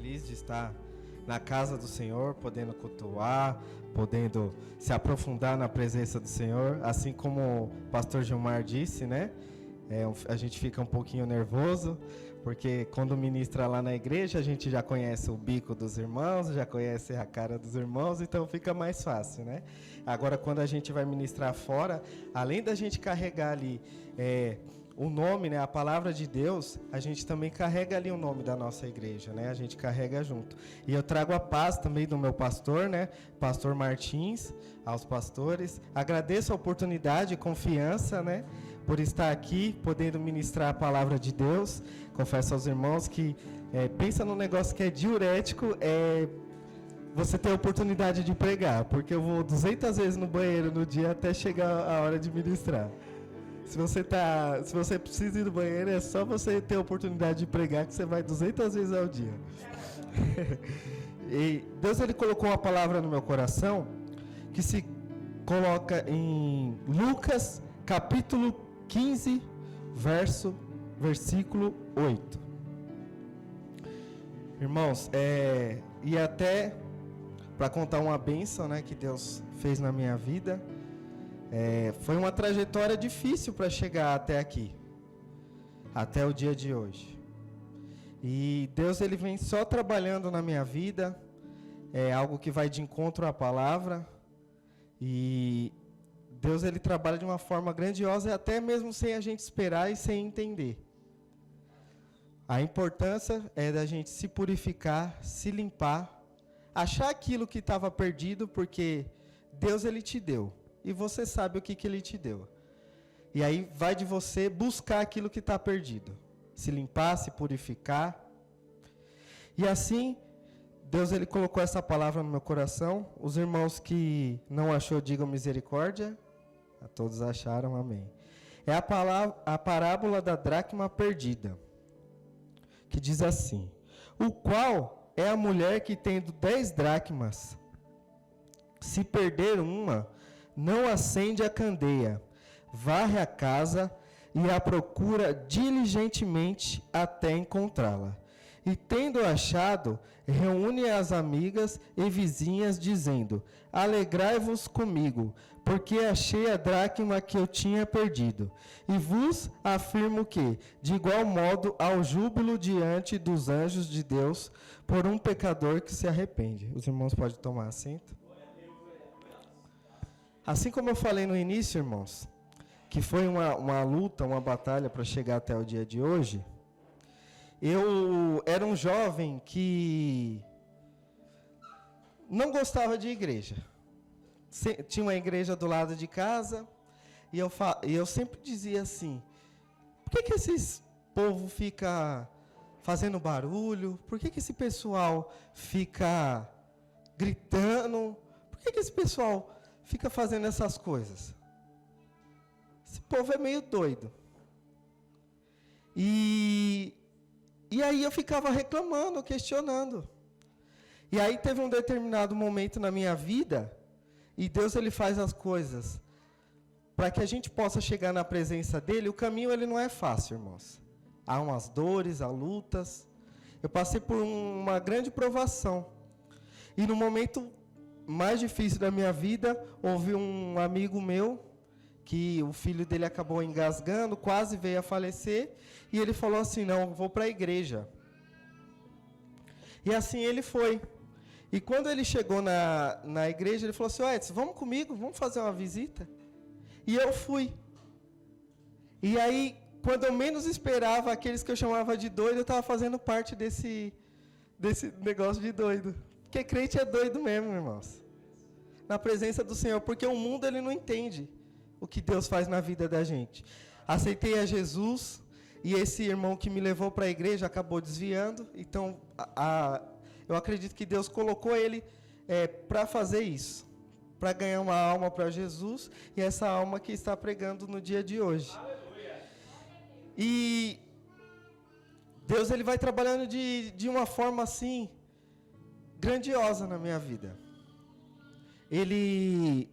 feliz de estar na casa do Senhor, podendo cultuar, podendo se aprofundar na presença do Senhor. Assim como o pastor Gilmar disse, né? A gente fica um pouquinho nervoso, porque quando ministra lá na igreja, a gente já conhece o bico dos irmãos, já conhece a cara dos irmãos, então fica mais fácil, né? Agora, quando a gente vai ministrar fora, além da gente carregar ali o nome, né, a palavra de Deus, a gente também carrega ali o nome da nossa igreja, né? A gente carrega junto. E eu trago a paz também do meu pastor, né? Pastor Martins, aos pastores. Agradeço a oportunidade e confiança, né? Por estar aqui, podendo ministrar a palavra de Deus. Confesso aos irmãos que pensa num negócio que é diurético, você ter a oportunidade de pregar, porque eu vou 200 vezes no banheiro no dia até chegar a hora de ministrar. Se você precisa ir no banheiro, é só você ter a oportunidade de pregar, que você vai 200 vezes ao dia. E Deus, Ele colocou uma palavra no meu coração, que se coloca em Lucas, capítulo 15, versículo 8. Irmãos, e até para contar uma bênção, né, que Deus fez na minha vida, foi uma trajetória difícil para chegar até aqui, até o dia de hoje. E Deus, Ele vem só trabalhando na minha vida, é algo que vai de encontro à palavra, e Deus, Ele trabalha de uma forma grandiosa, até mesmo sem a gente esperar e sem entender. A importância é da gente se purificar, se limpar, achar aquilo que estava perdido, porque Deus, Ele te deu. E você sabe o que Ele te deu. E aí vai de você buscar aquilo que está perdido. Se limpar, se purificar. E assim, Deus, Ele colocou essa palavra no meu coração. Os irmãos que não achou, digam misericórdia. A todos acharam, amém. É a parábola da dracma perdida, que diz assim: o qual é a mulher que, tendo 10 dracmas, se perder uma, não acende a candeia, varre a casa e a procura diligentemente até encontrá-la. E tendo achado, reúne as amigas e vizinhas, dizendo: alegrai-vos comigo, porque achei a dracma que eu tinha perdido. E vos afirmo que, de igual modo, há o júbilo diante dos anjos de Deus por um pecador que se arrepende. Os irmãos podem tomar assento. Assim como eu falei no início, irmãos, que foi uma luta, uma batalha para chegar até o dia de hoje, eu era um jovem que não gostava de igreja. Tinha uma igreja do lado de casa, e eu sempre dizia assim: por que esses povo fica fazendo barulho? Por que esse pessoal fica gritando? Por que esse pessoal fica fazendo essas coisas? Esse povo é meio doido. E aí eu ficava reclamando, questionando. E aí teve um determinado momento na minha vida, e Deus, Ele faz as coisas para que a gente possa chegar na presença dEle. O caminho, ele não é fácil, irmãos. Há umas dores, há lutas. Eu passei por uma grande provação. E no momento mais difícil da minha vida, houve um amigo meu, que o filho dele acabou engasgando, quase veio a falecer, e ele falou assim: não, vou para a igreja. E assim ele foi. E quando ele chegou na igreja, ele falou assim: Edson, vamos comigo, vamos fazer uma visita? E eu fui. E aí, quando eu menos esperava, aqueles que eu chamava de doido, eu estava fazendo parte desse negócio de doido. Porque crente é doido mesmo, irmãos. Na presença do Senhor, porque o mundo, ele não entende o que Deus faz na vida da gente. Aceitei a Jesus, e esse irmão que me levou para a igreja acabou desviando. Então, eu acredito que Deus colocou ele para fazer isso, para ganhar uma alma para Jesus, e essa alma que está pregando no dia de hoje. Aleluia. E Deus, Ele vai trabalhando de uma forma assim grandiosa na minha vida. Ele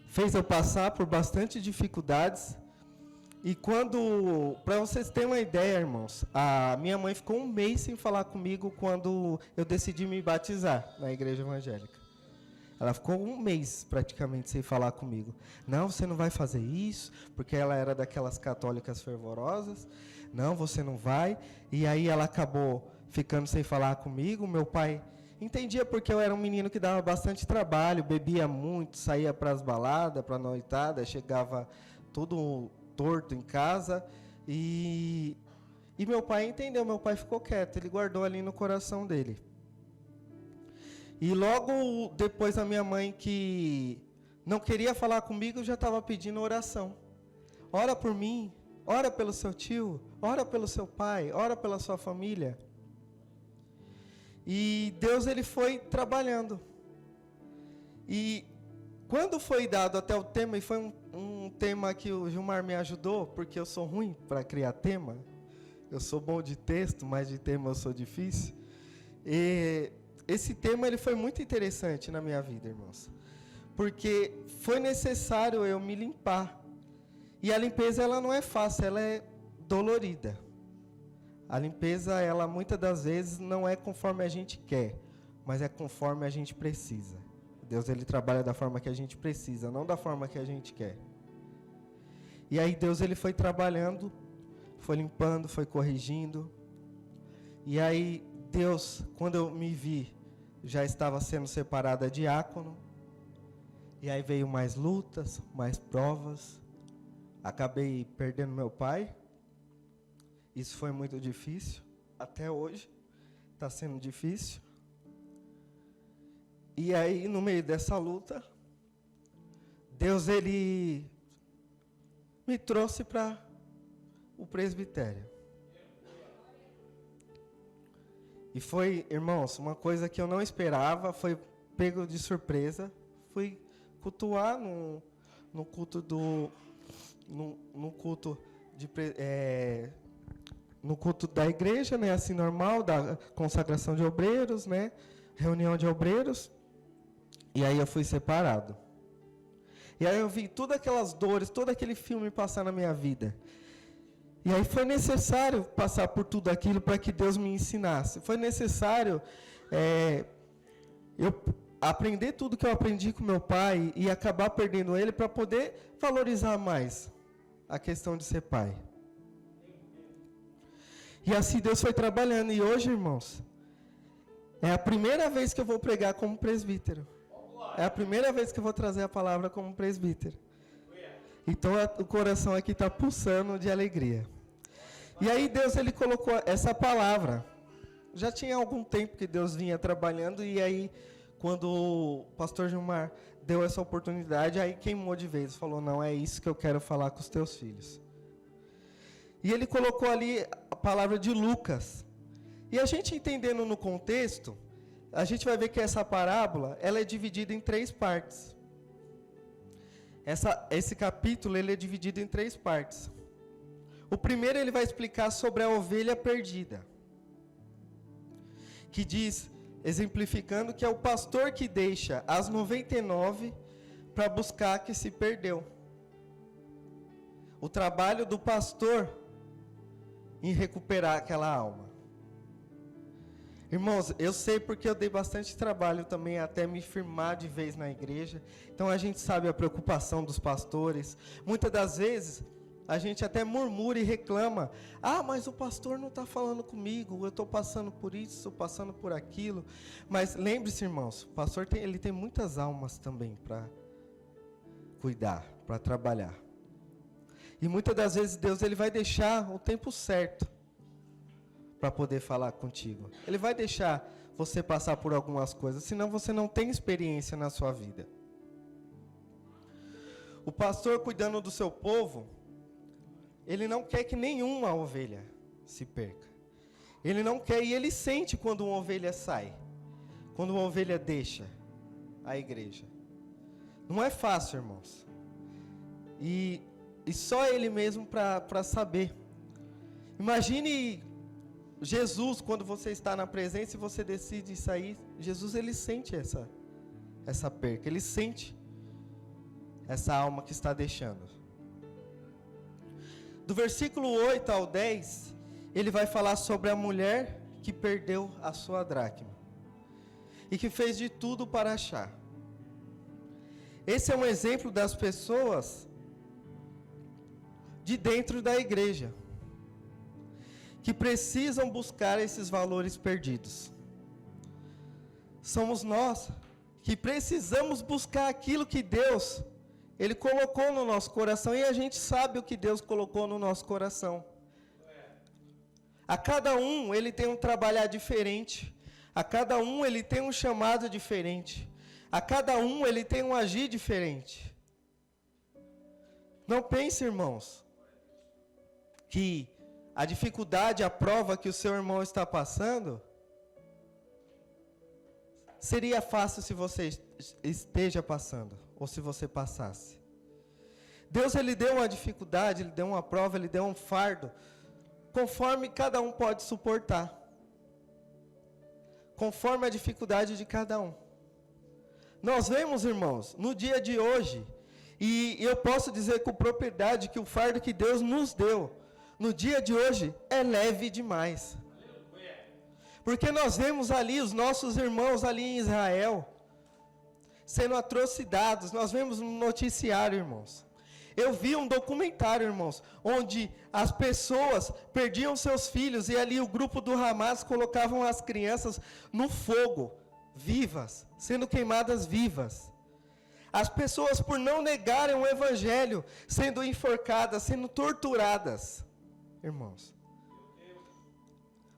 fez eu passar por bastante dificuldades, E quando, para vocês terem uma ideia, irmãos, a minha mãe ficou um mês sem falar comigo quando eu decidi me batizar na igreja evangélica. Ela ficou um mês praticamente sem falar comigo. Não, você não vai fazer isso, porque ela era daquelas católicas fervorosas. Não, você não vai. E aí ela acabou ficando sem falar comigo. Meu pai entendia porque eu era um menino que dava bastante trabalho, bebia muito, saía para as baladas, para a noitada, chegava todo torto em casa. E meu pai entendeu, meu pai ficou quieto, ele guardou ali no coração dele. E logo depois a minha mãe, que não queria falar comigo, já estava pedindo oração. Ora por mim, ora pelo seu tio, ora pelo seu pai, ora pela sua família. E Deus, ele foi trabalhando. E quando foi dado até o tema, e foi um tema que o Gilmar me ajudou, porque eu sou ruim para criar tema. Eu sou bom de texto, mas de tema eu sou difícil. E esse tema ele foi muito interessante na minha vida, irmãos. Porque foi necessário eu me limpar. E a limpeza, ela não é fácil, ela é dolorida. A limpeza, ela muitas das vezes não é conforme a gente quer, mas é conforme a gente precisa. Deus, ele trabalha da forma que a gente precisa, não da forma que a gente quer. E aí Deus, ele foi trabalhando, foi limpando, foi corrigindo. E aí Deus, quando eu me vi, já estava sendo separado a diácono. E aí veio mais lutas, mais provas. Acabei perdendo meu pai. Isso foi muito difícil. Até hoje está sendo difícil. E aí, no meio dessa luta, Deus, ele me trouxe para o presbitério. E foi, irmãos, uma coisa que eu não esperava, foi pego de surpresa. Fui cultuar no culto no culto da igreja, né, assim normal, da consagração de obreiros, né, reunião de obreiros. E aí eu fui separado. E aí eu vi todas aquelas dores, todo aquele filme passar na minha vida. E aí foi necessário passar por tudo aquilo para que Deus me ensinasse. Foi necessário eu aprender tudo que eu aprendi com meu pai e acabar perdendo ele para poder valorizar mais a questão de ser pai. E assim Deus foi trabalhando. E hoje, irmãos, é a primeira vez que eu vou pregar como presbítero. É a primeira vez que eu vou trazer a palavra como presbítero. Então o coração aqui está pulsando de alegria. E aí Deus, ele colocou essa palavra. Já tinha algum tempo que Deus vinha trabalhando, e aí quando o pastor Gilmar deu essa oportunidade, aí queimou de vez, falou, não, é isso que eu quero falar com os teus filhos. E ele colocou ali a palavra de Lucas. E a gente entendendo no contexto, a gente vai ver que essa parábola, ela é dividida em 3 partes. Esse capítulo, ele é dividido em 3 partes. O primeiro, ele vai explicar sobre a ovelha perdida. Que diz, exemplificando, que é o pastor que deixa as 99 para buscar a que se perdeu. O trabalho do pastor em recuperar aquela alma. Irmãos, eu sei porque eu dei bastante trabalho também até me firmar de vez na igreja. Então a gente sabe a preocupação dos pastores. Muitas das vezes a gente até murmura e reclama. Ah, mas o pastor não está falando comigo. Eu estou passando por isso, estou passando por aquilo. Mas lembre-se, irmãos, o pastor ele tem muitas almas também para cuidar, para trabalhar. E muitas das vezes Deus ele vai deixar o tempo certo para poder falar contigo. Ele vai deixar você passar por algumas coisas, senão você não tem experiência na sua vida. O pastor cuidando do seu povo, ele não quer que nenhuma ovelha se perca. Ele não quer, e ele sente quando uma ovelha sai, quando uma ovelha deixa a igreja. Não é fácil, irmãos. E só ele mesmo para saber. Imagine Jesus, quando você está na presença e você decide sair, Jesus, ele sente essa perca, ele sente essa alma que está deixando. Do versículo 8 ao 10, ele vai falar sobre a mulher que perdeu a sua dracma e que fez de tudo para achar. Esse é um exemplo das pessoas de dentro da igreja, que precisam buscar esses valores perdidos. Somos nós que precisamos buscar aquilo que Deus, Ele colocou no nosso coração, e a gente sabe o que Deus colocou no nosso coração. A cada um, Ele tem um trabalhar diferente. A cada um, Ele tem um chamado diferente. A cada um, Ele tem um agir diferente. Não pense, irmãos, que a dificuldade, a prova que o seu irmão está passando, seria fácil se você esteja passando, ou se você passasse. Deus, Ele deu uma dificuldade, Ele deu uma prova, Ele deu um fardo, conforme cada um pode suportar. Conforme a dificuldade de cada um. Nós vemos, irmãos, no dia de hoje, e eu posso dizer com propriedade que o fardo que Deus nos deu, no dia de hoje, é leve demais. Porque nós vemos ali os nossos irmãos ali em Israel, sendo atrocidades. Nós vemos um noticiário, irmãos. Eu vi um documentário, irmãos, onde as pessoas perdiam seus filhos e ali o grupo do Hamas colocavam as crianças no fogo, vivas, sendo queimadas vivas. As pessoas, por não negarem o evangelho, sendo enforcadas, sendo torturadas. Irmãos,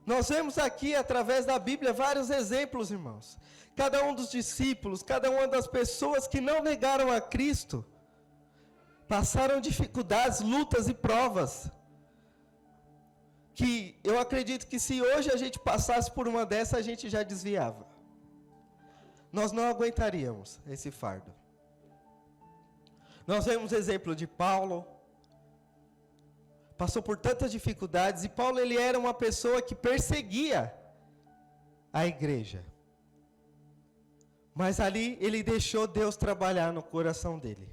nós vemos aqui, através da Bíblia, vários exemplos, irmãos. Cada um dos discípulos, cada uma das pessoas que não negaram a Cristo, passaram dificuldades, lutas e provas, que eu acredito que se hoje a gente passasse por uma dessas, a gente já desviava. Nós não aguentaríamos esse fardo. Nós vemos exemplo de Paulo, passou por tantas dificuldades, e Paulo, ele era uma pessoa que perseguia a igreja. Mas ali ele deixou Deus trabalhar no coração dele.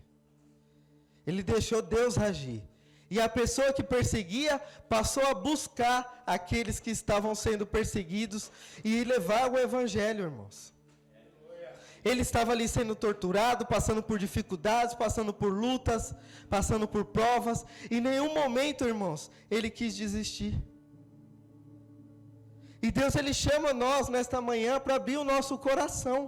Ele deixou Deus agir. E a pessoa que perseguia passou a buscar aqueles que estavam sendo perseguidos e levar o evangelho, irmãos. Ele estava ali sendo torturado, passando por dificuldades, passando por lutas, passando por provas. Em nenhum momento, irmãos, ele quis desistir. E Deus, Ele chama nós nesta manhã para abrir o nosso coração.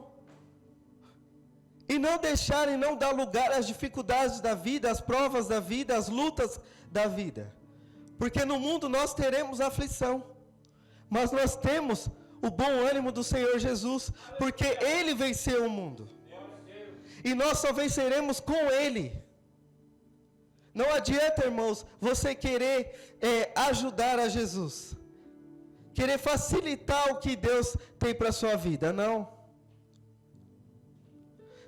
E não deixar e não dar lugar às dificuldades da vida, às provas da vida, às lutas da vida. Porque no mundo nós teremos aflição. Mas nós temos o bom ânimo do Senhor Jesus, porque Ele venceu o mundo. E nós só venceremos com Ele. Não adianta, irmãos, você querer ajudar a Jesus. Querer facilitar o que Deus tem para a sua vida. Não.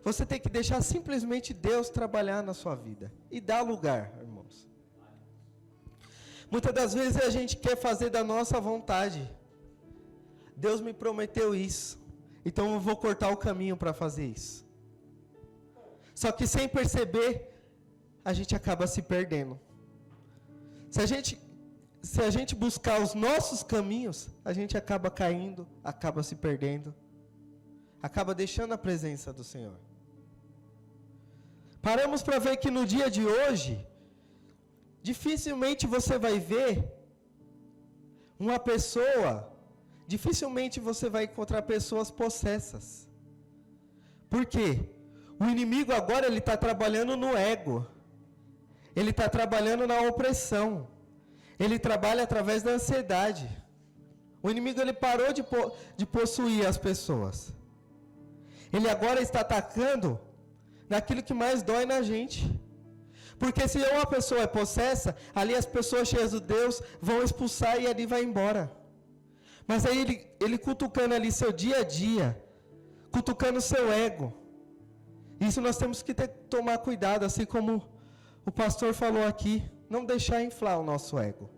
Você tem que deixar simplesmente Deus trabalhar na sua vida. E dar lugar, irmãos. Muitas das vezes a gente quer fazer da nossa vontade. Deus me prometeu isso, então eu vou cortar o caminho para fazer isso. Só que sem perceber, a gente acaba se perdendo. Se a gente buscar os nossos caminhos, a gente acaba caindo, acaba se perdendo, acaba deixando a presença do Senhor. Paramos para ver que no dia de hoje, dificilmente você vai ver uma pessoa. Dificilmente você vai encontrar pessoas possessas. Por quê? O inimigo agora ele está trabalhando no ego. Ele está trabalhando na opressão. Ele trabalha através da ansiedade. O inimigo ele parou de possuir as pessoas. Ele agora está atacando naquilo que mais dói na gente. Porque se uma pessoa é possessa, ali as pessoas cheias de Deus vão expulsar e ali vai embora. Mas aí ele cutucando ali seu dia a dia, cutucando o seu ego. Isso nós temos que tomar cuidado, assim como o pastor falou aqui, não deixar inflar o nosso ego.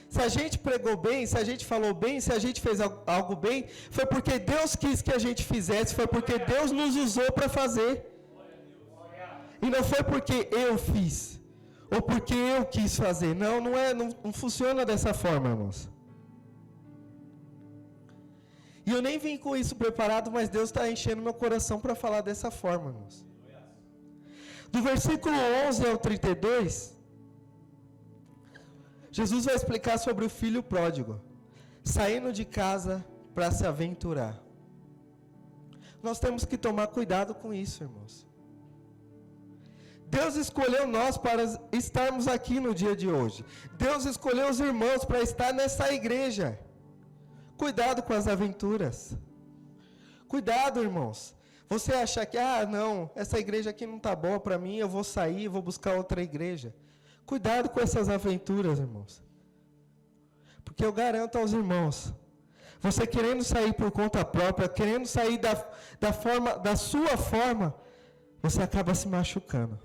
Se a gente pregou bem, se a gente falou bem, se a gente fez algo bem, foi porque Deus quis que a gente fizesse, foi porque Deus nos usou para fazer. E não foi porque eu fiz. ou porque eu quis fazer. Não funciona dessa forma, irmãos. E eu nem vim com isso preparado, mas Deus está enchendo meu coração para falar dessa forma, irmãos. Do versículo 11 ao 32, Jesus vai explicar sobre o filho pródigo, saindo de casa para se aventurar. Nós temos que tomar cuidado com isso, irmãos. Deus escolheu nós para estarmos aqui no dia de hoje. Deus escolheu os irmãos para estar nessa igreja. Cuidado com as aventuras. Cuidado, irmãos. Você achar que, não, essa igreja aqui não está boa para mim, eu vou sair, vou buscar outra igreja. Cuidado com essas aventuras, irmãos. Porque eu garanto aos irmãos, você querendo sair por conta própria, querendo sair da sua forma, você acaba se machucando.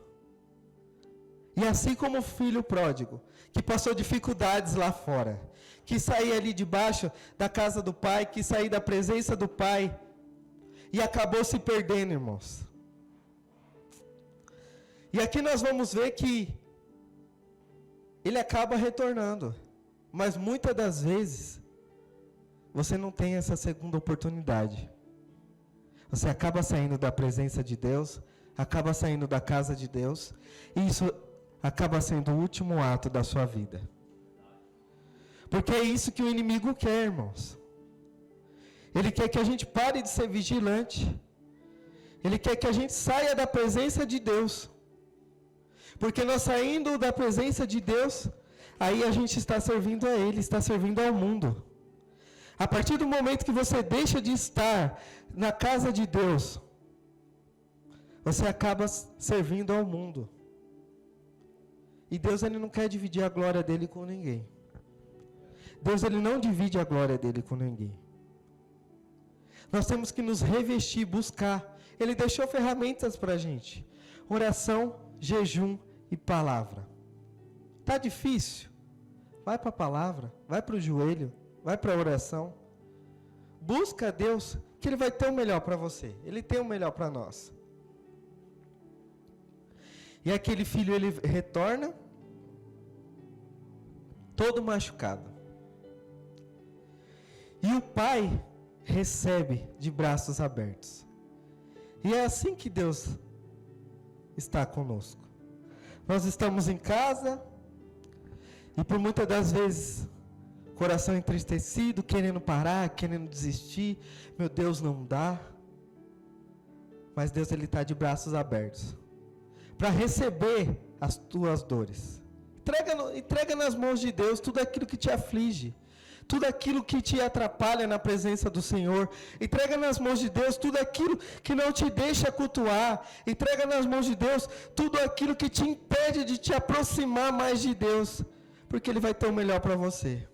E assim como o filho pródigo, que passou dificuldades lá fora, que saía ali debaixo da casa do pai, que saía da presença do pai, e acabou se perdendo, irmãos. E aqui nós vamos ver que ele acaba retornando, mas muitas das vezes, você não tem essa segunda oportunidade. Você acaba saindo da presença de Deus, acaba saindo da casa de Deus, e isso acaba sendo o último ato da sua vida. Porque é isso que o inimigo quer, irmãos. Ele quer que a gente pare de ser vigilante. Ele quer que a gente saia da presença de Deus. Porque nós saindo da presença de Deus, aí a gente está servindo a Ele, está servindo ao mundo. A partir do momento que você deixa de estar na casa de Deus, você acaba servindo ao mundo. E Deus, Ele não quer dividir a glória dEle com ninguém. Deus, Ele não divide a glória dEle com ninguém. Nós temos que nos revestir, buscar. Ele deixou ferramentas para a gente. Oração, jejum e palavra. Está difícil? Vai para a palavra, vai para o joelho, vai para a oração. Busca a Deus, que Ele vai ter o melhor para você. Ele tem o melhor para nós. E aquele filho, ele retorna, todo machucado. E o pai recebe de braços abertos. E é assim que Deus está conosco. Nós estamos em casa, e por muitas das vezes, coração entristecido, querendo parar, querendo desistir. Meu Deus, não dá. Mas Deus, Ele está de braços abertos para receber as tuas dores. Entrega nas mãos de Deus tudo aquilo que te aflige, tudo aquilo que te atrapalha na presença do Senhor. Entrega nas mãos de Deus tudo aquilo que não te deixa cultuar. Entrega nas mãos de Deus tudo aquilo que te impede de te aproximar mais de Deus, porque Ele vai ter o melhor para você.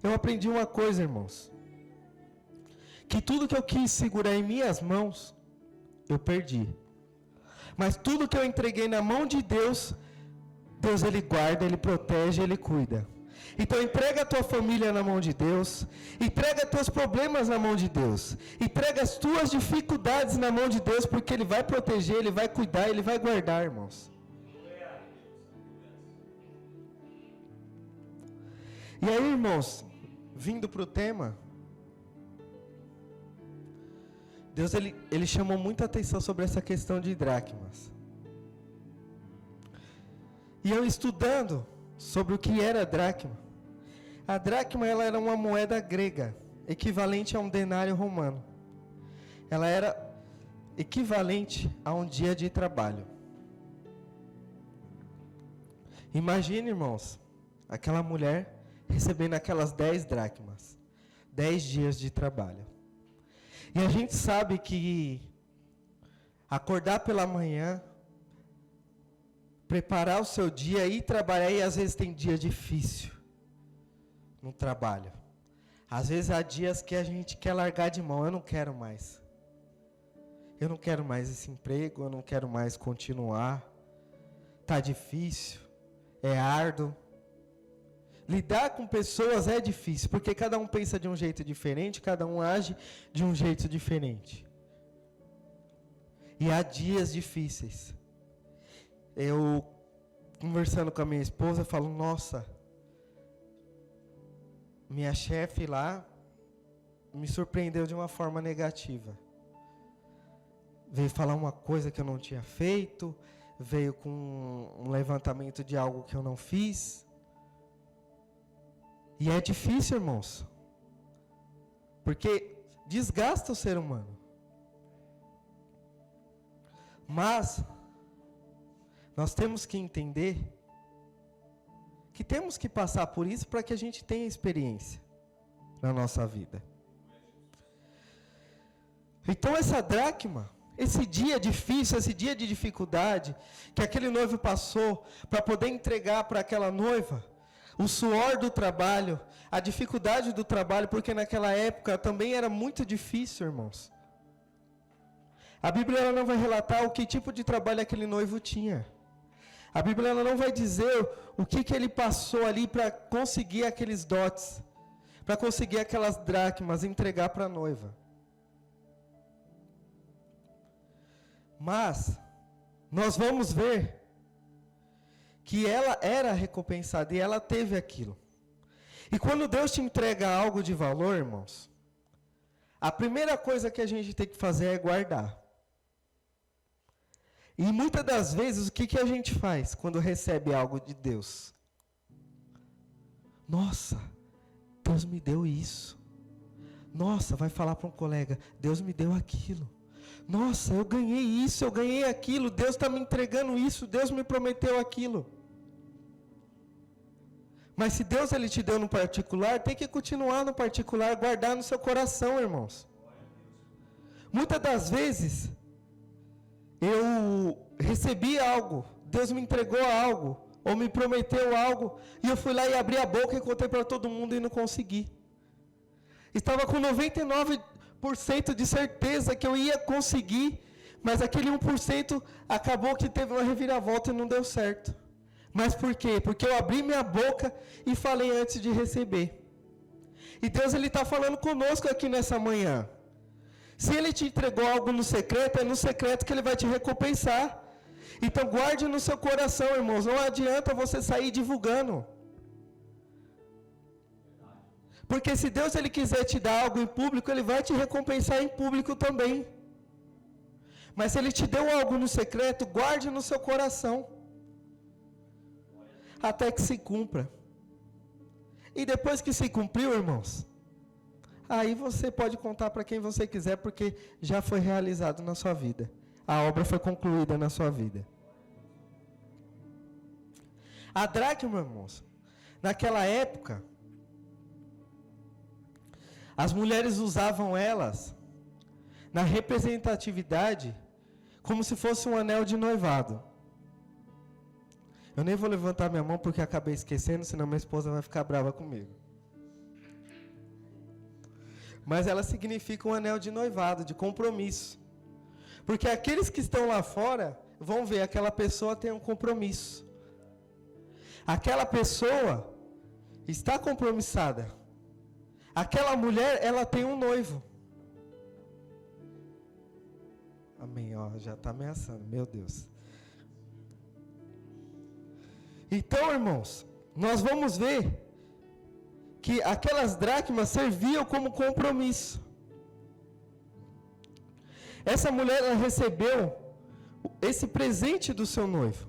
Eu aprendi uma coisa, irmãos, que tudo que eu quis segurar em minhas mãos, eu perdi. Mas tudo que eu entreguei na mão de Deus, Deus, Ele guarda, Ele protege, Ele cuida. Então entrega a tua família na mão de Deus, entrega teus problemas na mão de Deus, entrega as tuas dificuldades na mão de Deus, porque Ele vai proteger, Ele vai cuidar, Ele vai guardar, irmãos. E aí, irmãos, vindo para o tema, Deus ele chamou muita atenção sobre essa questão de dracmas. E eu estudando sobre o que era dracma, a dracma ela era uma moeda grega, equivalente a um denário romano. Ela era equivalente a um dia de trabalho. Imagine, irmãos, aquela mulher recebendo aquelas 10 dracmas, 10 dias de trabalho. E a gente sabe que acordar pela manhã, preparar o seu dia, ir trabalhar, e às vezes tem dia difícil no trabalho. Às vezes há dias que a gente quer largar de mão, eu não quero mais. Eu não quero mais esse emprego, eu não quero mais continuar. Tá difícil, é árduo. Lidar com pessoas é difícil, porque cada um pensa de um jeito diferente, cada um age de um jeito diferente. E há dias difíceis. Eu conversando com a minha esposa, eu falo, nossa, minha chefe lá me surpreendeu de uma forma negativa. Veio falar uma coisa que eu não tinha feito, veio com um levantamento de algo que eu não fiz. E é difícil, irmãos, porque desgasta o ser humano. Mas nós temos que entender que temos que passar por isso para que a gente tenha experiência na nossa vida. Então essa dracma, esse dia difícil, esse dia de dificuldade que aquele noivo passou para poder entregar para aquela noiva, o suor do trabalho, a dificuldade do trabalho, porque naquela época também era muito difícil, irmãos. A Bíblia ela não vai relatar o que tipo de trabalho aquele noivo tinha. A Bíblia ela não vai dizer o que ele passou ali para conseguir aqueles dotes, para conseguir aquelas dracmas, entregar para a noiva. Mas nós vamos ver que ela era recompensada e ela teve aquilo. E quando Deus te entrega algo de valor, irmãos, a primeira coisa que a gente tem que fazer é guardar. E muitas das vezes, o que a gente faz quando recebe algo de Deus? Nossa, Deus me deu isso. Nossa, vai falar para um colega, Deus me deu aquilo. Nossa, eu ganhei isso, eu ganhei aquilo, Deus está me entregando isso, Deus me prometeu aquilo. Mas se Deus ele te deu no particular, tem que continuar no particular, guardar no seu coração, irmãos. Muitas das vezes, eu recebi algo, Deus me entregou algo, ou me prometeu algo, e eu fui lá e abri a boca e contei para todo mundo e não consegui. Estava com 99% de certeza que eu ia conseguir, mas aquele 1% acabou que teve uma reviravolta e não deu certo. Mas por quê? Porque eu abri minha boca e falei antes de receber. E Deus ele está falando conosco aqui nessa manhã. Se Ele te entregou algo no secreto, é no secreto que Ele vai te recompensar. Então guarde no seu coração, irmãos. Não adianta você sair divulgando. Porque se Deus ele quiser te dar algo em público, Ele vai te recompensar em público também. Mas se Ele te deu algo no secreto, guarde no seu coração. Até que se cumpra. E depois que se cumpriu, irmãos, aí você pode contar para quem você quiser, porque já foi realizado na sua vida. A obra foi concluída na sua vida. A dracma, irmãos, naquela época, as mulheres usavam elas na representatividade como se fosse um anel de noivado. Eu nem vou levantar minha mão porque acabei esquecendo, senão minha esposa vai ficar brava comigo. Mas ela significa um anel de noivado, de compromisso. Porque aqueles que estão lá fora vão ver aquela pessoa tem um compromisso. Aquela pessoa está compromissada. Aquela mulher, ela tem um noivo. Amém, ó, já está ameaçando, meu Deus. Então, irmãos, nós vamos ver que aquelas dracmas serviam como compromisso. Essa mulher ela recebeu esse presente do seu noivo,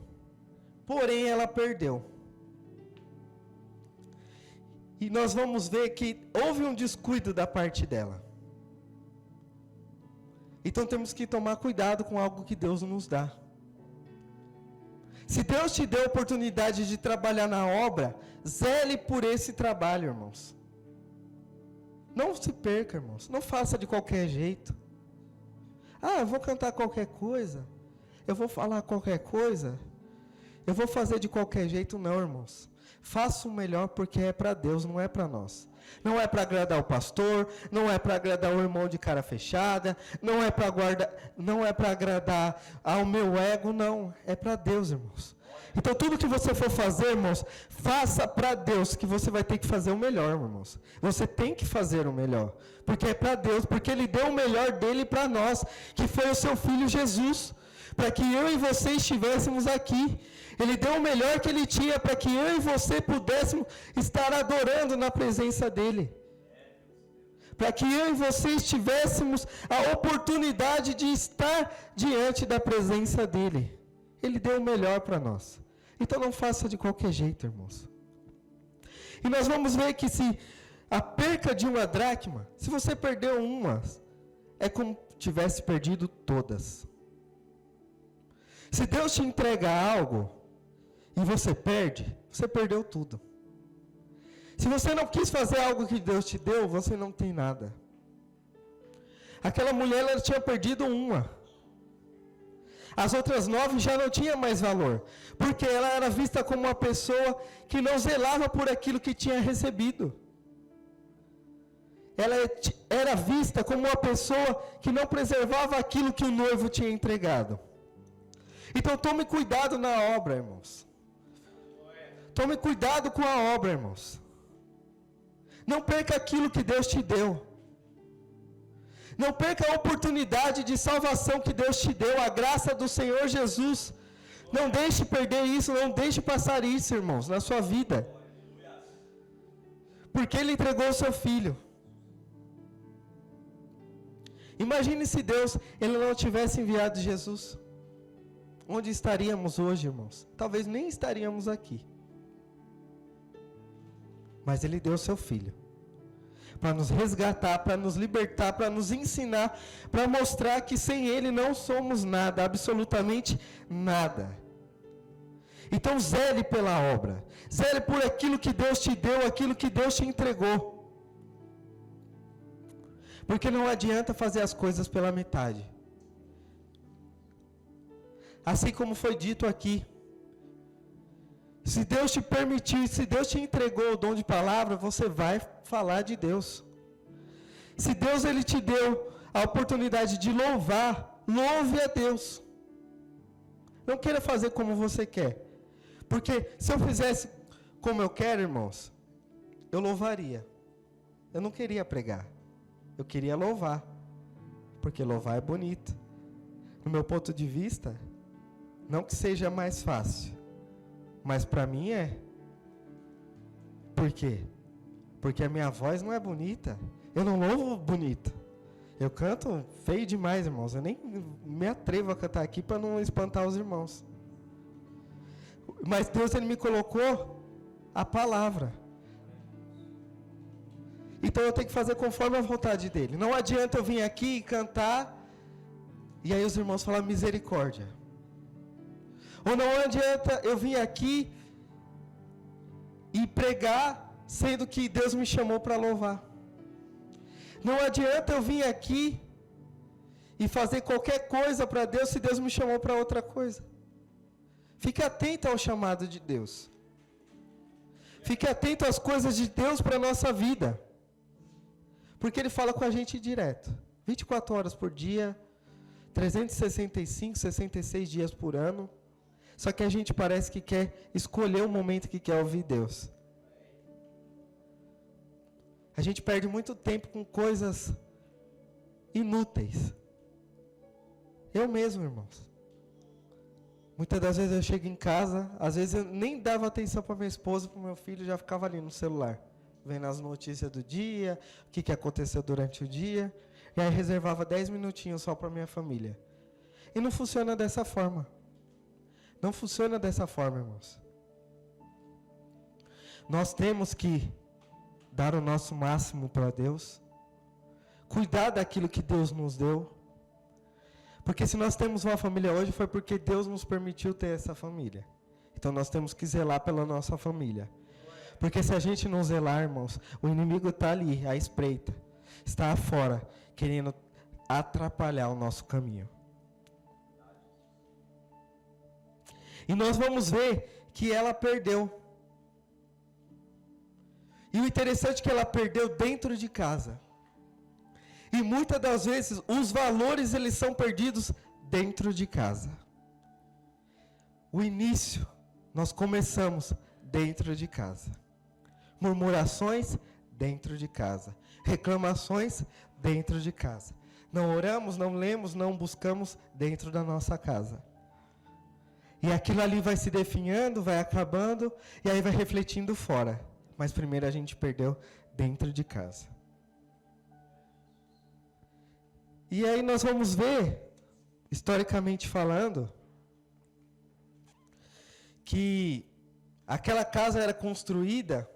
porém ela perdeu. E nós vamos ver que houve um descuido da parte dela. Então temos que tomar cuidado com algo que Deus nos dá. Se Deus te deu a oportunidade de trabalhar na obra, zele por esse trabalho, irmãos. Não se perca, irmãos. Não faça de qualquer jeito. Ah, eu vou cantar qualquer coisa. Eu vou falar qualquer coisa. Eu vou fazer de qualquer jeito. Não, irmãos. Faça o melhor porque é para Deus, não é para nós. Não é para agradar o pastor, não é para agradar o irmão de cara fechada, não é para agradar ao meu ego, não. É para Deus, irmãos. Então tudo que você for fazer, irmãos, faça para Deus, que você vai ter que fazer o melhor, irmãos. Você tem que fazer o melhor, porque é para Deus, porque Ele deu o melhor dele para nós, que foi o seu Filho Jesus. para que eu e você estivéssemos aqui. Ele deu o melhor que ele tinha para que eu e você pudéssemos estar adorando na presença dele. Para que eu e você tivéssemos a oportunidade de estar diante da presença dele. Ele deu o melhor para nós. Então não faça de qualquer jeito, irmãos. E nós vamos ver que se a perca de uma dracma, se você perdeu uma, é como tivesse perdido todas. Se Deus te entrega algo e você perde, você perdeu tudo. Se você não quis fazer algo que Deus te deu, você não tem nada. Aquela mulher, ela tinha perdido uma. As outras 9 já não tinham mais valor, porque ela era vista como uma pessoa que não zelava por aquilo que tinha recebido. Ela era vista como uma pessoa que não preservava aquilo que o noivo tinha entregado. Então tome cuidado na obra, irmãos. Tome cuidado com a obra, irmãos. Não perca aquilo que Deus te deu. Não perca a oportunidade de salvação que Deus te deu, a graça do Senhor Jesus. Não deixe perder isso, não deixe passar isso, irmãos, na sua vida. Porque Ele entregou o seu Filho. Imagine se Deus, Ele não tivesse enviado Jesus. Onde estaríamos hoje, irmãos? Talvez nem estaríamos aqui. Mas Ele deu o seu Filho. Para nos resgatar, para nos libertar, para nos ensinar, para mostrar que sem Ele não somos nada, absolutamente nada. Então zele pela obra, zele por aquilo que Deus te deu, aquilo que Deus te entregou. Porque não adianta fazer as coisas pela metade. Assim como foi dito aqui, se Deus te permitir, se Deus te entregou o dom de palavra, você vai falar de Deus. Se Deus ele te deu a oportunidade de louvar, louve a Deus. Não queira fazer como você quer. Porque se eu fizesse como eu quero, irmãos, eu louvaria. Eu não queria pregar. Eu queria louvar. Porque louvar é bonito. No meu ponto de vista, não que seja mais fácil. Mas para mim é. Por quê? Porque a minha voz não é bonita. Eu não louvo bonito. Eu canto feio demais, irmãos. Eu nem me atrevo a cantar aqui para não espantar os irmãos. Mas Deus ele me colocou a palavra. Então eu tenho que fazer conforme a vontade dele. Não adianta eu vir aqui e cantar e aí os irmãos falam misericórdia. Ou não adianta eu vir aqui e pregar, sendo que Deus me chamou para louvar. Não adianta eu vir aqui e fazer qualquer coisa para Deus, se Deus me chamou para outra coisa. Fique atento ao chamado de Deus. Fique atento às coisas de Deus para a nossa vida. Porque Ele fala com a gente direto. 24 horas por dia, 365, 66 dias por ano. Só que a gente parece que quer escolher o momento que quer ouvir Deus. A gente perde muito tempo com coisas inúteis. Eu mesmo, irmãos. Muitas das vezes eu chego em casa, às vezes eu nem dava atenção para minha esposa, para o meu filho, já ficava ali no celular, vendo as notícias do dia, o que aconteceu durante o dia, e aí reservava 10 minutinhos só para minha família. E não funciona dessa forma. Não funciona dessa forma, irmãos. Nós temos que dar o nosso máximo para Deus, cuidar daquilo que Deus nos deu, porque se nós temos uma família hoje foi porque Deus nos permitiu ter essa família. Então nós temos que zelar pela nossa família, porque se a gente não zelar, irmãos, o inimigo está ali, à espreita, está afora, querendo atrapalhar o nosso caminho. E nós vamos ver que ela perdeu. E o interessante é que ela perdeu dentro de casa. E muitas das vezes os valores eles são perdidos dentro de casa. O início nós começamos dentro de casa. Murmurações dentro de casa. Reclamações dentro de casa. não oramos, não lemos, não buscamos dentro da nossa casa. E aquilo ali vai se definhando, vai acabando, e aí vai refletindo fora. Mas primeiro a gente perdeu dentro de casa. E aí nós vamos ver, historicamente falando, que aquela casa era construída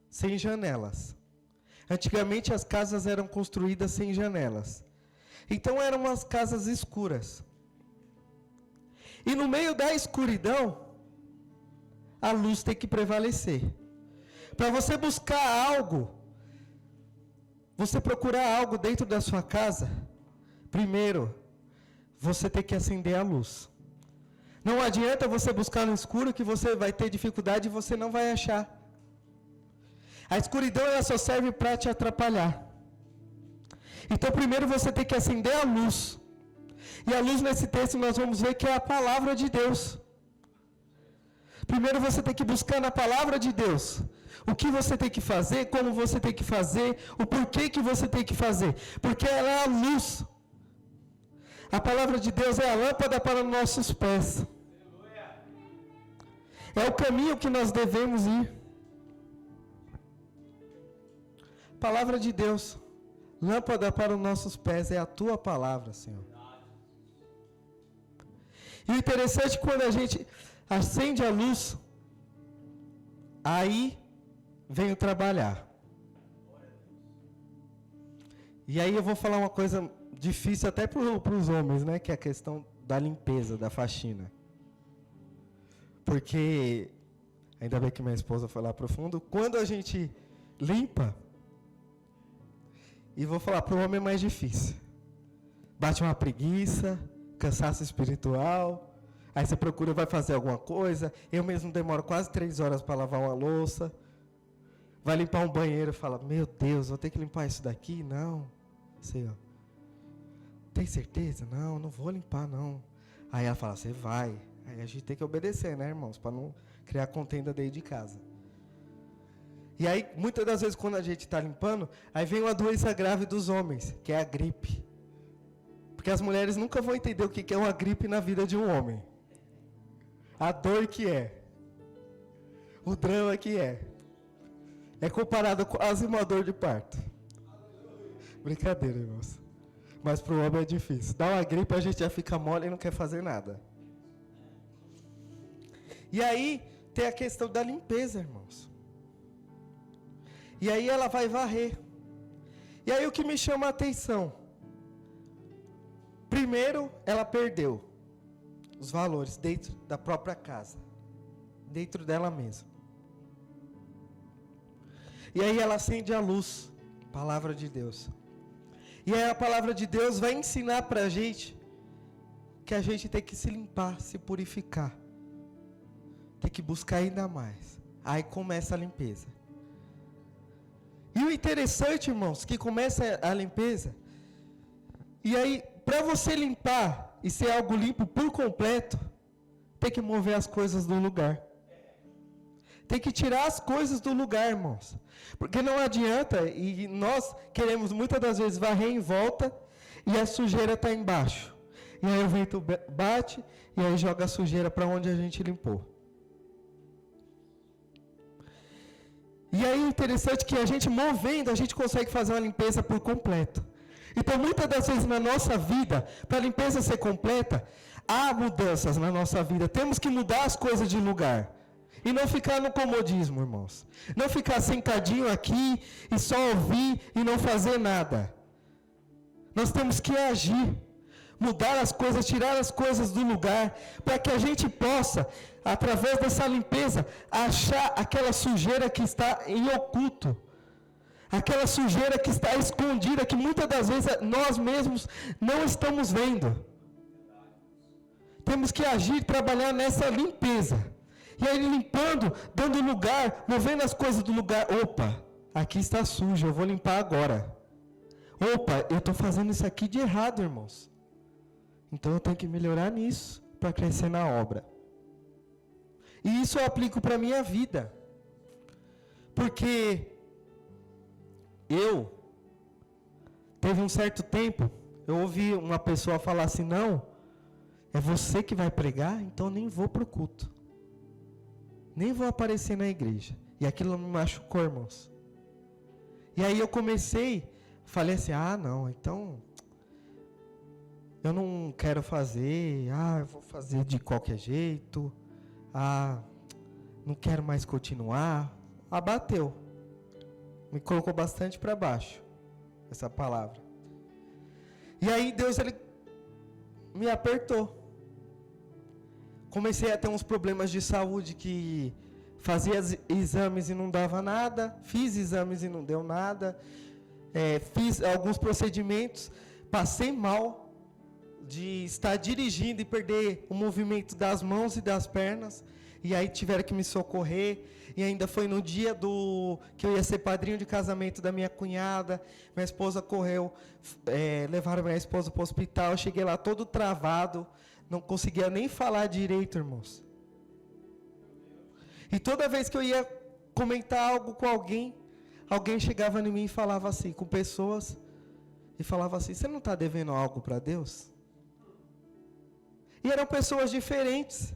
sem janelas. Antigamente as casas eram construídas sem janelas. Então eram umas casas escuras. E no meio da escuridão, a luz tem que prevalecer. Para você buscar algo, você procurar algo dentro da sua casa, primeiro, você tem que acender a luz. Não adianta você buscar no escuro que você vai ter dificuldade e você não vai achar. A escuridão ela só serve para te atrapalhar. Então primeiro você tem que acender a luz. E a luz nesse texto nós vamos ver que é a palavra de Deus. Primeiro você tem que buscar na palavra de Deus o que você tem que fazer, como você tem que fazer, o porquê que você tem que fazer. Porque ela é a luz. A palavra de Deus é a lâmpada para os nossos pés. É o caminho que nós devemos ir. Palavra de Deus, lâmpada para os nossos pés é a tua palavra, Senhor. E o interessante é quando a gente acende a luz, aí venho trabalhar. E aí eu vou falar uma coisa difícil até para os homens, né? Que é a questão da limpeza, da faxina. Porque, ainda bem que minha esposa foi lá profundo, quando a gente limpa, e vou falar, para o homem é mais difícil. Bate uma preguiça, cansaço espiritual, aí você procura, vai fazer alguma coisa, eu mesmo demoro quase 3 horas para lavar uma louça, vai limpar um banheiro, fala, meu Deus, vou ter que limpar isso daqui? Não. Sei, ó. Tem certeza? Não, não vou limpar, não. Aí ela fala, você vai. Aí a gente tem que obedecer, né, irmãos, para não criar contenda dentro de casa. E aí, muitas das vezes, quando a gente está limpando, aí vem uma doença grave dos homens, que é a gripe. Porque as mulheres nunca vão entender o que é uma gripe na vida de um homem. A dor que é. O drama que é. É comparado quase uma dor de parto. Brincadeira, irmãos. Mas para o homem é difícil. Dá uma gripe, a gente já fica mole e não quer fazer nada. E aí, tem a questão da limpeza, irmãos. E aí ela vai varrer. E aí o que me chama a atenção? Primeiro, ela perdeu os valores dentro da própria casa. Dentro dela mesma. E aí ela acende a luz. Palavra de Deus. E aí a palavra de Deus vai ensinar para a gente que a gente tem que se limpar, se purificar. Tem que buscar ainda mais. Aí começa a limpeza. E o interessante, irmãos, que começa a limpeza. E aí, para você limpar e ser algo limpo por completo, tem que mover as coisas do lugar. Tem que tirar as coisas do lugar, irmãos. Porque não adianta, e nós queremos muitas das vezes varrer em volta e a sujeira está embaixo. E aí o vento bate e aí joga a sujeira para onde a gente limpou. E aí é interessante que a gente movendo, a gente consegue fazer uma limpeza por completo. Então muitas das vezes na nossa vida, para a limpeza ser completa, há mudanças na nossa vida. Temos que mudar as coisas de lugar. E não ficar no comodismo, irmãos. Não ficar sentadinho aqui e só ouvir e não fazer nada. Nós temos que agir. Mudar as coisas, tirar as coisas do lugar, para que a gente possa, através dessa limpeza, achar aquela sujeira que está em oculto. Aquela sujeira que está escondida, que muitas das vezes nós mesmos não estamos vendo. Temos que agir, trabalhar nessa limpeza. E aí limpando, dando lugar, movendo as coisas do lugar. Opa, aqui está sujo, eu vou limpar agora. Opa, eu estou fazendo isso aqui de errado, irmãos. Então eu tenho que melhorar nisso para crescer na obra. E isso eu aplico para a minha vida. Porque eu Teve um certo tempo, eu ouvi uma pessoa falar assim, não, é você que vai pregar, então nem vou para o culto. Nem vou aparecer na igreja. E aquilo me machucou, irmãos. E aí eu falei assim, não, então eu não quero fazer, eu vou fazer de qualquer jeito, não quero mais continuar. Abateu. Me colocou bastante para baixo, essa palavra. E aí Deus, Ele me apertou. Comecei a ter uns problemas de saúde que fazia exames e não dava nada, fiz exames e não deu nada, fiz alguns procedimentos, passei mal de estar dirigindo e perder o movimento das mãos e das pernas, e aí tiveram que me socorrer, e ainda foi no dia que eu ia ser padrinho de casamento da minha cunhada, minha esposa correu, levaram minha esposa para o hospital, eu cheguei lá todo travado, não conseguia nem falar direito, irmãos. E toda vez que eu ia comentar algo com alguém chegava em mim e falava assim, com pessoas, e falava assim, você não está devendo algo para Deus? E eram pessoas diferentes,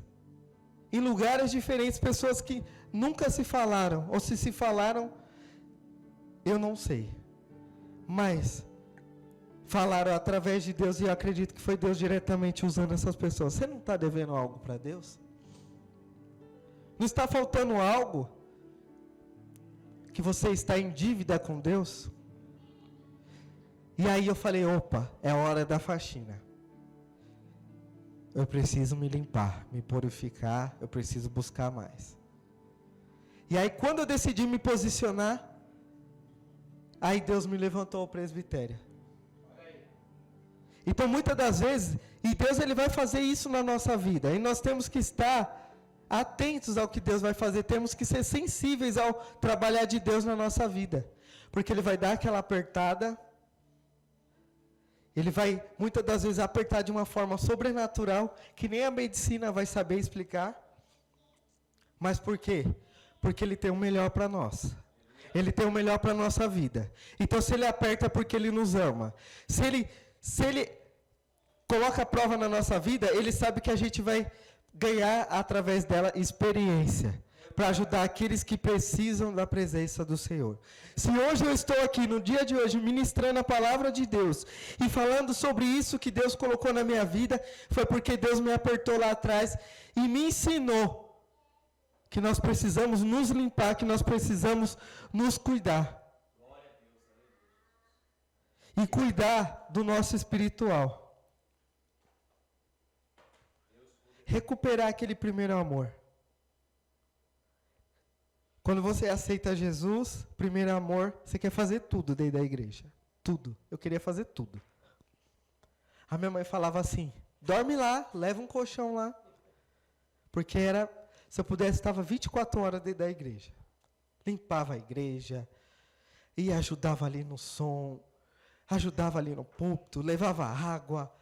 em lugares diferentes, pessoas que nunca se falaram, ou se falaram, eu não sei. Mas falaram através de Deus, e eu acredito que foi Deus diretamente usando essas pessoas. Você não está devendo algo para Deus? Não está faltando algo que você está em dívida com Deus? E aí eu falei, opa, é hora da faxina. Eu preciso me limpar, me purificar, eu preciso buscar mais. E aí quando eu decidi me posicionar, aí Deus me levantou ao presbitério. Então muitas das vezes, e Deus ele vai fazer isso na nossa vida, e nós temos que estar atentos ao que Deus vai fazer, temos que ser sensíveis ao trabalhar de Deus na nossa vida, porque Ele vai dar aquela apertada, Ele vai muitas das vezes apertar de uma forma sobrenatural, que nem a medicina vai saber explicar. Mas por quê? Porque Ele tem o melhor para nós. Ele tem o melhor para a nossa vida. Então se Ele aperta é porque Ele nos ama. Se Ele coloca a prova na nossa vida, Ele sabe que a gente vai ganhar através dela experiência, para ajudar aqueles que precisam da presença do Senhor. Se hoje eu estou aqui, no dia de hoje, ministrando a palavra de Deus, e falando sobre isso que Deus colocou na minha vida, foi porque Deus me apertou lá atrás, e me ensinou, que nós precisamos nos limpar, que nós precisamos nos cuidar. E cuidar do nosso espiritual. Recuperar aquele primeiro amor. Quando você aceita Jesus, primeiro amor, você quer fazer tudo dentro da igreja. Tudo. Eu queria fazer tudo. A minha mãe falava assim, dorme lá, leva um colchão lá. Porque se eu pudesse, estava 24 horas dentro da igreja. Limpava a igreja, e ajudava ali no som, ajudava ali no púlpito, levava água,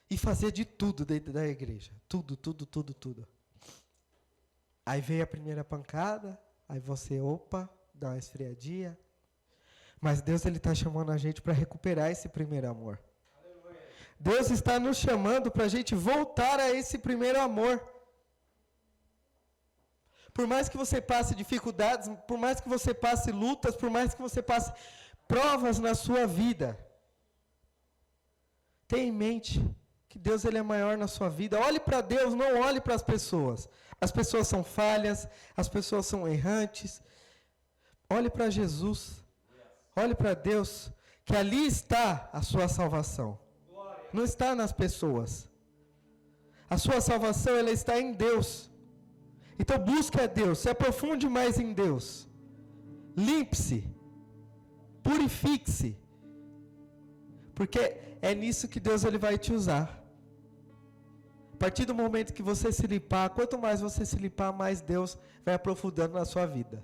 e fazia de tudo dentro da igreja. Tudo, tudo, tudo, tudo. Aí veio a primeira pancada, aí você, dá uma esfriadinha. Mas Deus está chamando a gente para recuperar esse primeiro amor. Aleluia. Deus está nos chamando para a gente voltar a esse primeiro amor. Por mais que você passe dificuldades, por mais que você passe lutas, por mais que você passe provas na sua vida, tenha em mente que Deus ele é maior na sua vida. Olhe para Deus, não olhe para as pessoas. As pessoas são falhas, as pessoas são errantes. Olhe para Jesus. Olhe para Deus, que ali está a sua salvação. Não está nas pessoas. A sua salvação ela está em Deus. Então busque a Deus, se aprofunde mais em Deus. Limpe-se. Purifique-se. Porque é nisso que Deus ele vai te usar. A partir do momento que você se limpar, quanto mais você se limpar, mais Deus vai aprofundando na sua vida.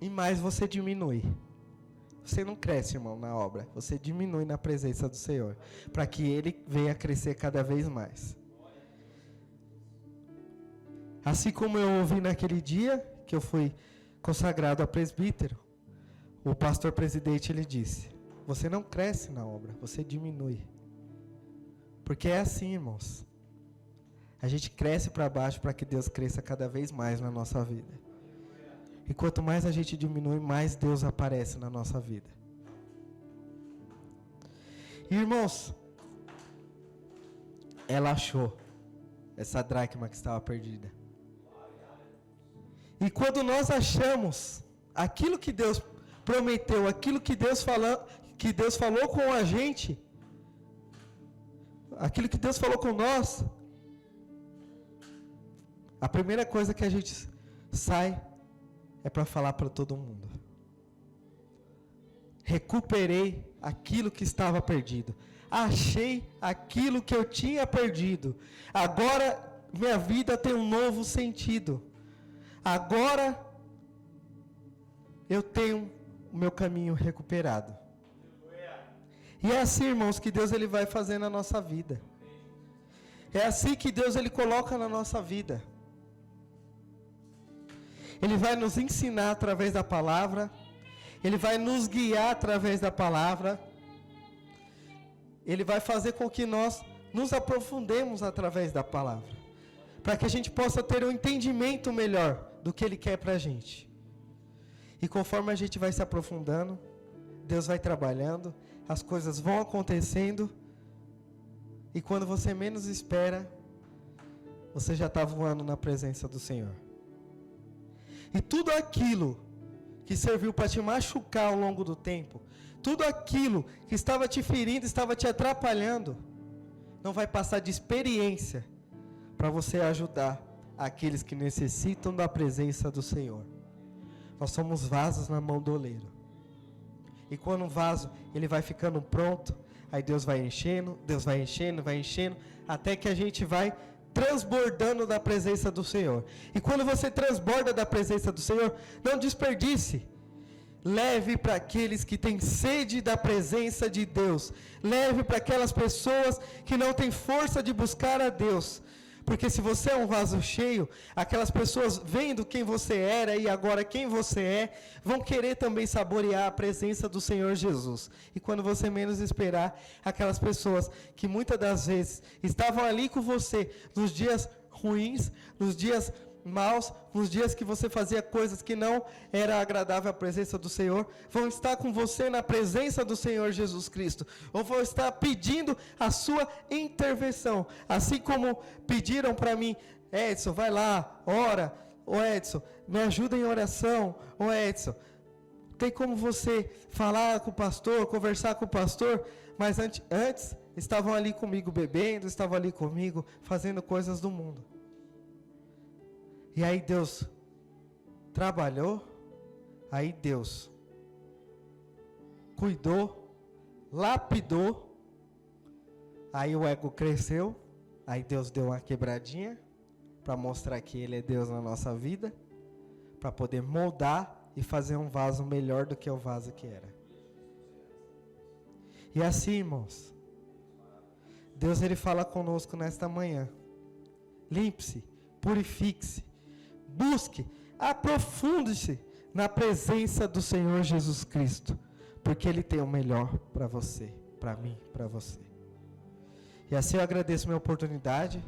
E mais você diminui. Você não cresce, irmão, na obra. Você diminui na presença do Senhor. Para que Ele venha crescer cada vez mais. Assim como eu ouvi naquele dia, que eu fui consagrado a presbítero, o pastor presidente, ele disse, você não cresce na obra, você diminui. Porque é assim, irmãos. A gente cresce para baixo para que Deus cresça cada vez mais na nossa vida. E quanto mais a gente diminui, mais Deus aparece na nossa vida. E, irmãos, ela achou essa dracma que estava perdida. E quando nós achamos aquilo que Deus prometeu, aquilo que Deus falou com a gente, aquilo que Deus falou com nós, a primeira coisa que a gente sai é para falar para todo mundo. Recuperei aquilo que estava perdido. Achei aquilo que eu tinha perdido. Agora minha vida tem um novo sentido. Agora eu tenho o meu caminho recuperado. E é assim, irmãos, que Deus ele vai fazer na nossa vida. É assim que Deus ele coloca na nossa vida. Ele vai nos ensinar através da palavra. Ele vai nos guiar através da palavra. Ele vai fazer com que nós nos aprofundemos através da palavra. Para que a gente possa ter um entendimento melhor do que Ele quer para a gente. E conforme a gente vai se aprofundando, Deus vai trabalhando, as coisas vão acontecendo. E quando você menos espera, você já está voando na presença do Senhor. E tudo aquilo que serviu para te machucar ao longo do tempo, tudo aquilo que estava te ferindo, estava te atrapalhando, não vai passar de experiência para você ajudar aqueles que necessitam da presença do Senhor. Nós somos vasos na mão do oleiro. E quando um vaso ele vai ficando pronto, aí Deus vai enchendo, vai enchendo, até que a gente vai transbordando da presença do Senhor. E quando você transborda da presença do Senhor, não desperdice. Leve para aqueles que têm sede da presença de Deus. Leve para aquelas pessoas que não têm força de buscar a Deus. Porque se você é um vaso cheio, aquelas pessoas vendo quem você era e agora quem você é, vão querer também saborear a presença do Senhor Jesus. E quando você menos esperar, aquelas pessoas que muitas das vezes estavam ali com você nos dias ruins, nos dias maus, nos dias que você fazia coisas que não era agradável à presença do Senhor, vão estar com você na presença do Senhor Jesus Cristo, ou vão estar pedindo a sua intervenção, assim como pediram para mim: Edson, vai lá, ora, ô Edson, me ajuda em oração, ô Edson, tem como você falar com o pastor, conversar com o pastor? Mas antes estavam ali comigo bebendo, estavam ali comigo fazendo coisas do mundo. E aí Deus trabalhou, aí Deus cuidou, lapidou, aí o ego cresceu, aí Deus deu uma quebradinha para mostrar que Ele é Deus na nossa vida, para poder moldar e fazer um vaso melhor do que o vaso que era. E assim, irmãos, Deus ele fala conosco nesta manhã: limpe-se, purifique-se, busque, aprofunde-se na presença do Senhor Jesus Cristo, porque Ele tem o melhor para você, para mim, para você. E assim eu agradeço a minha oportunidade.